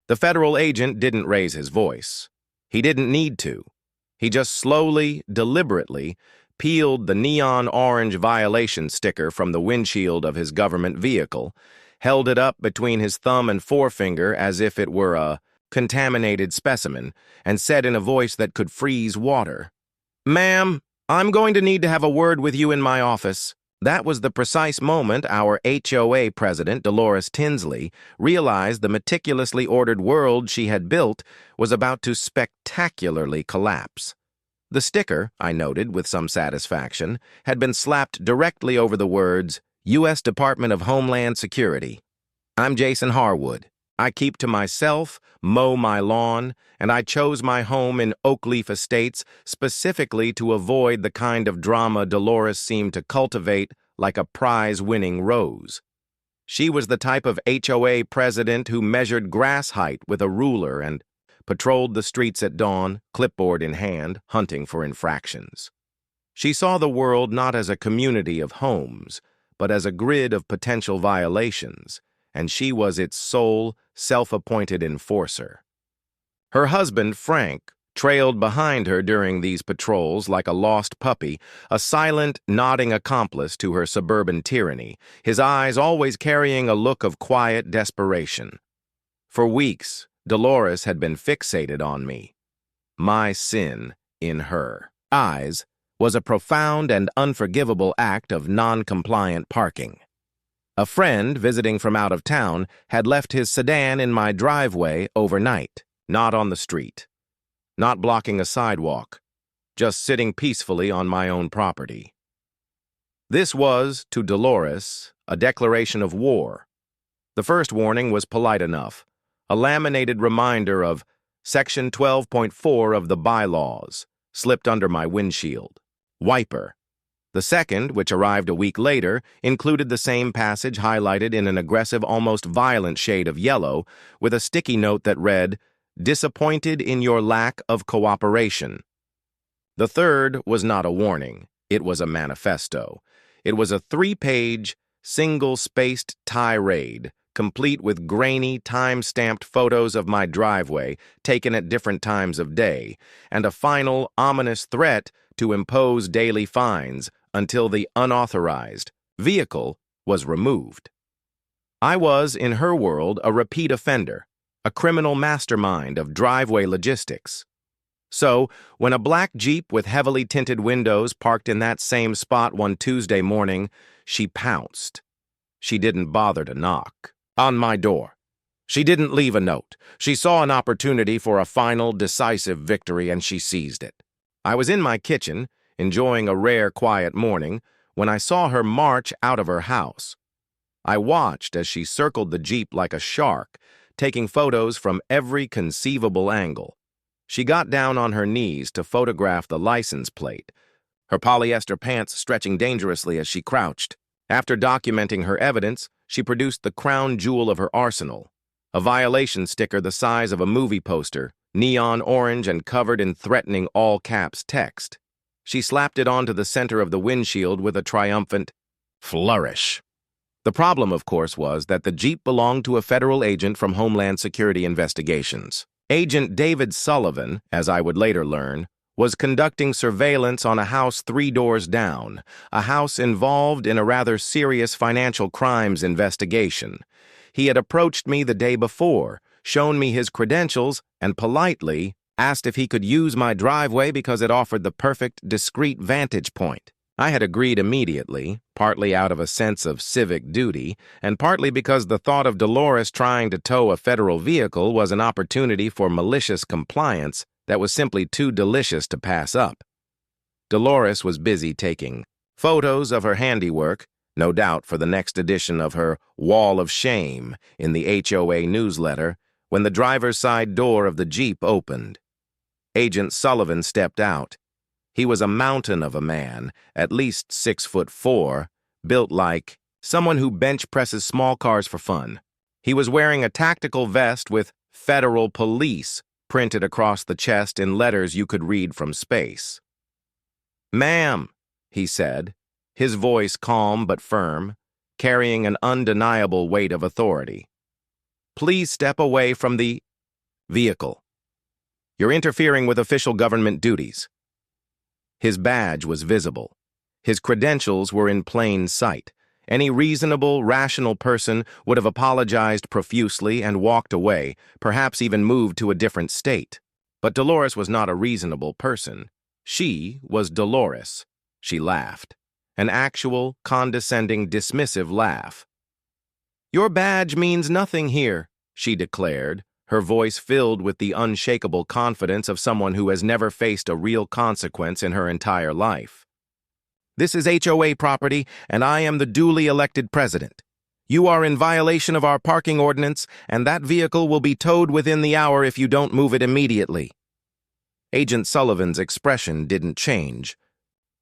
The federal agent didn't raise his voice. He didn't need to. He just slowly, deliberately, peeled the neon orange violation sticker from the windshield of his government vehicle, held it up between his thumb and forefinger as if it were a contaminated specimen, and said in a voice that could freeze water, "Ma'am, I'm going to need to have a word with you in my office." That was the precise moment our HOA president, Dolores Tinsley, realized the meticulously ordered world she had built was about to spectacularly collapse. The sticker, I noted with some satisfaction, had been slapped directly over the words, U.S. Department of Homeland Security. I'm Jason Harwood. I keep to myself, mow my lawn, and I chose my home in Oakleaf Estates specifically to avoid the kind of drama Dolores seemed to cultivate like a prize-winning rose. She was the type of HOA president who measured grass height with a ruler and patrolled the streets at dawn, clipboard in hand, hunting for infractions. She saw the world not as a community of homes, but as a grid of potential violations, and she was its sole, self-appointed enforcer. Her husband, Frank, trailed behind her during these patrols like a lost puppy, a silent, nodding accomplice to her suburban tyranny, his eyes always carrying a look of quiet desperation. For weeks, Dolores had been fixated on me. My sin, in her eyes, was a profound and unforgivable act of non-compliant parking. A friend visiting from out of town had left his sedan in my driveway overnight, not on the street, not blocking a sidewalk, just sitting peacefully on my own property. This was, to Dolores, a declaration of war. The first warning was polite enough, a laminated reminder of Section 12.4 of the bylaws, slipped under my windshield. Wiper. The second, which arrived a week later, included the same passage highlighted in an aggressive, almost violent shade of yellow, with a sticky note that read, "Disappointed in your lack of cooperation." The third was not a warning. It was a manifesto. It was a 3-page, single-spaced tirade, complete with grainy, time-stamped photos of my driveway, taken at different times of day, and a final, ominous threat to impose daily fines until the unauthorized vehicle was removed. I was, in her world, a repeat offender, a criminal mastermind of driveway logistics. So, when a black Jeep with heavily tinted windows parked in that same spot one Tuesday morning, she pounced. She didn't bother to knock on my door. She didn't leave a note. She saw an opportunity for a final, decisive victory, and she seized it. I was in my kitchen, enjoying a rare, quiet morning, when I saw her march out of her house. I watched as she circled the Jeep like a shark, taking photos from every conceivable angle. She got down on her knees to photograph the license plate, her polyester pants stretching dangerously as she crouched. After documenting her evidence, she produced the crown jewel of her arsenal, a violation sticker the size of a movie poster, neon orange and covered in threatening all-caps text. She slapped it onto the center of the windshield with a triumphant flourish. The problem, of course, was that the Jeep belonged to a federal agent from Homeland Security investigations. Agent David Sullivan, as I would later learn, was conducting surveillance on a house 3 doors down, a house involved in a rather serious financial crimes investigation. He had approached me the day before, shown me his credentials, and politely asked if he could use my driveway because it offered the perfect, discreet vantage point. I had agreed immediately, partly out of a sense of civic duty, and partly because the thought of Dolores trying to tow a federal vehicle was an opportunity for malicious compliance that was simply too delicious to pass up. Dolores was busy taking photos of her handiwork, no doubt for the next edition of her Wall of Shame in the HOA newsletter, when the driver's side door of the Jeep opened. Agent Sullivan stepped out. He was a mountain of a man, at least 6'4", built like someone who bench presses small cars for fun. He was wearing a tactical vest with "Federal Police" printed across the chest in letters you could read from space. "Ma'am," he said, his voice calm but firm, carrying an undeniable weight of authority. "Please step away from the Vehicle. You're interfering with official government duties. His badge was visible. His credentials were in plain sight. Any reasonable, rational person would have apologized profusely and walked away, perhaps even moved to a different state. But Dolores was not a reasonable person. She was Dolores. She laughed. An actual, condescending, dismissive laugh. "Your badge means nothing here," she declared, her voice filled with the unshakable confidence of someone who has never faced a real consequence in her entire life. "This is HOA property, and I am the duly elected president. You are in violation of our parking ordinance, and that vehicle will be towed within the hour if you don't move it immediately." Agent Sullivan's expression didn't change,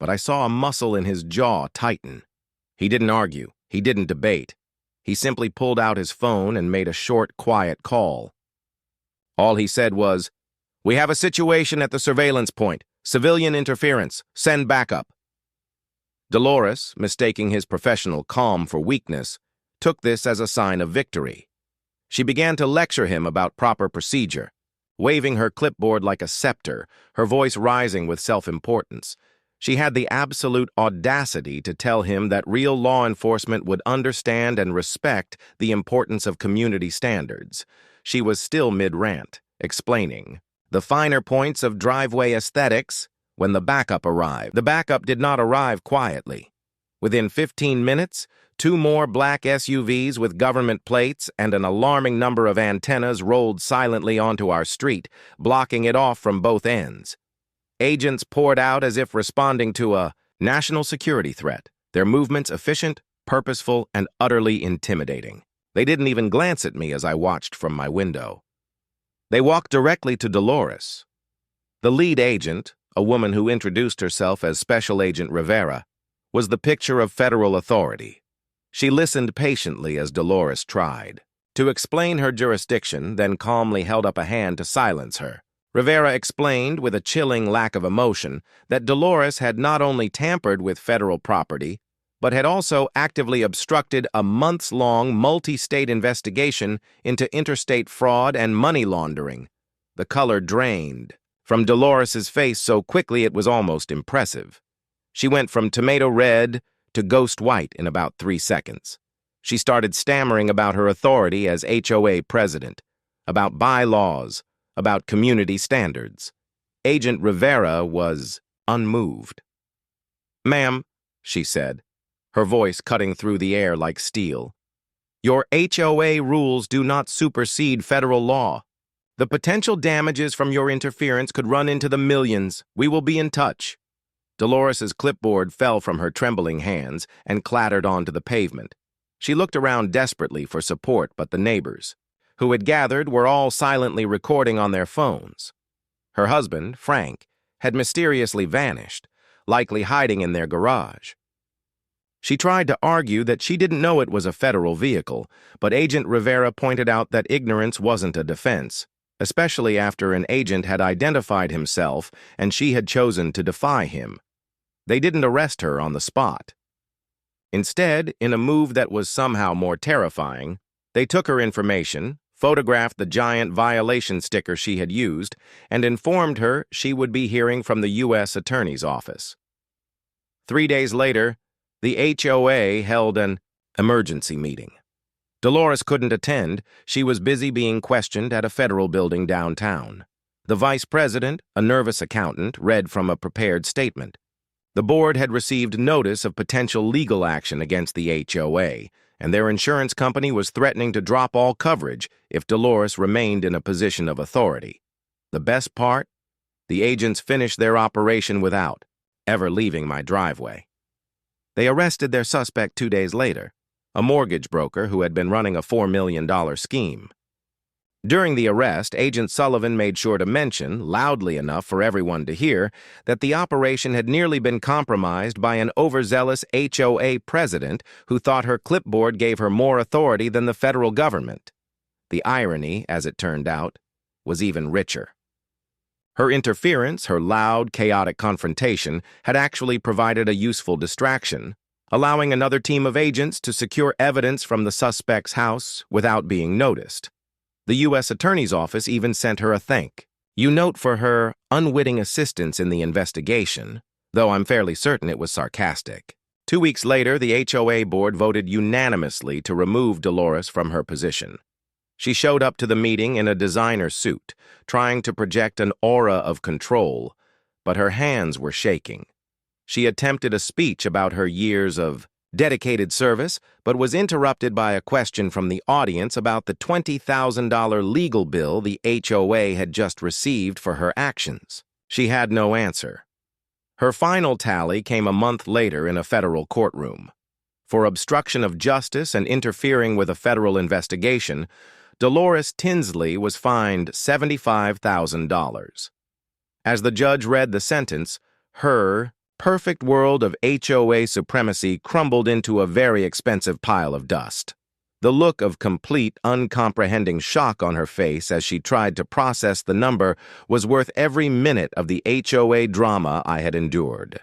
but I saw a muscle in his jaw tighten. He didn't argue. He didn't debate. He simply pulled out his phone and made a short, quiet call. All he said was, "We have a situation at the surveillance point. Civilian interference. Send backup." Dolores, mistaking his professional calm for weakness, took this as a sign of victory. She began to lecture him about proper procedure, waving her clipboard like a scepter, her voice rising with self-importance. She had the absolute audacity to tell him that real law enforcement would understand and respect the importance of community standards. She was still mid-rant, explaining the finer points of driveway aesthetics when the backup arrived. The backup did not arrive quietly. Within 15 minutes, 2 more black SUVs with government plates and an alarming number of antennas rolled silently onto our street, blocking it off from both ends. Agents poured out as if responding to a national security threat, their movements efficient, purposeful, and utterly intimidating. They didn't even glance at me as I watched from my window. They walked directly to Dolores. The lead agent, a woman who introduced herself as Special Agent Rivera, was the picture of federal authority. She listened patiently as Dolores tried to explain her jurisdiction, then calmly held up a hand to silence her. Rivera explained, with a chilling lack of emotion, that Dolores had not only tampered with federal property, but had also actively obstructed a months-long multi-state investigation into interstate fraud and money laundering. The color drained from Dolores's face so quickly it was almost impressive. She went from tomato red to ghost white in about 3 seconds. She started stammering about her authority as HOA president, about bylaws, about community standards. Agent Rivera was unmoved. "Ma'am," she said, her voice cutting through the air like steel, "your HOA rules do not supersede federal law. The potential damages from your interference could run into the millions. We will be in touch." Dolores's clipboard fell from her trembling hands and clattered onto the pavement. She looked around desperately for support, but the neighbors, who had gathered, were all silently recording on their phones. Her husband, Frank, had mysteriously vanished, likely hiding in their garage. She tried to argue that she didn't know it was a federal vehicle, but Agent Rivera pointed out that ignorance wasn't a defense, especially after an agent had identified himself and she had chosen to defy him. They didn't arrest her on the spot. Instead, in a move that was somehow more terrifying, they took her information, photographed the giant violation sticker she had used, and informed her she would be hearing from the U.S. Attorney's Office. 3 days later, the HOA held an emergency meeting. Dolores couldn't attend. She was busy being questioned at a federal building downtown. The vice president, a nervous accountant, read from a prepared statement. The board had received notice of potential legal action against the HOA, and their insurance company was threatening to drop all coverage if Dolores remained in a position of authority. The best part? The agents finished their operation without ever leaving my driveway. They arrested their suspect 2 days later, a mortgage broker who had been running a $4 million scheme. During the arrest, Agent Sullivan made sure to mention, loudly enough for everyone to hear, that the operation had nearly been compromised by an overzealous HOA president who thought her clipboard gave her more authority than the federal government. The irony, as it turned out, was even richer. Her interference, her loud, chaotic confrontation, had actually provided a useful distraction, allowing another team of agents to secure evidence from the suspect's house without being noticed. The U.S. Attorney's Office even sent her a thank you note for her unwitting assistance in the investigation, though I'm fairly certain it was sarcastic. 2 weeks later, the HOA board voted unanimously to remove Dolores from her position. She showed up to the meeting in a designer suit, trying to project an aura of control, but her hands were shaking. She attempted a speech about her years of dedicated service, but was interrupted by a question from the audience about the $20,000 legal bill the HOA had just received for her actions. She had no answer. Her final tally came a month later in a federal courtroom. For obstruction of justice and interfering with a federal investigation, Dolores Tinsley was fined $75,000. As the judge read the sentence, her perfect world of HOA supremacy crumbled into a very expensive pile of dust. The look of complete, uncomprehending shock on her face as she tried to process the number was worth every minute of the HOA drama I had endured.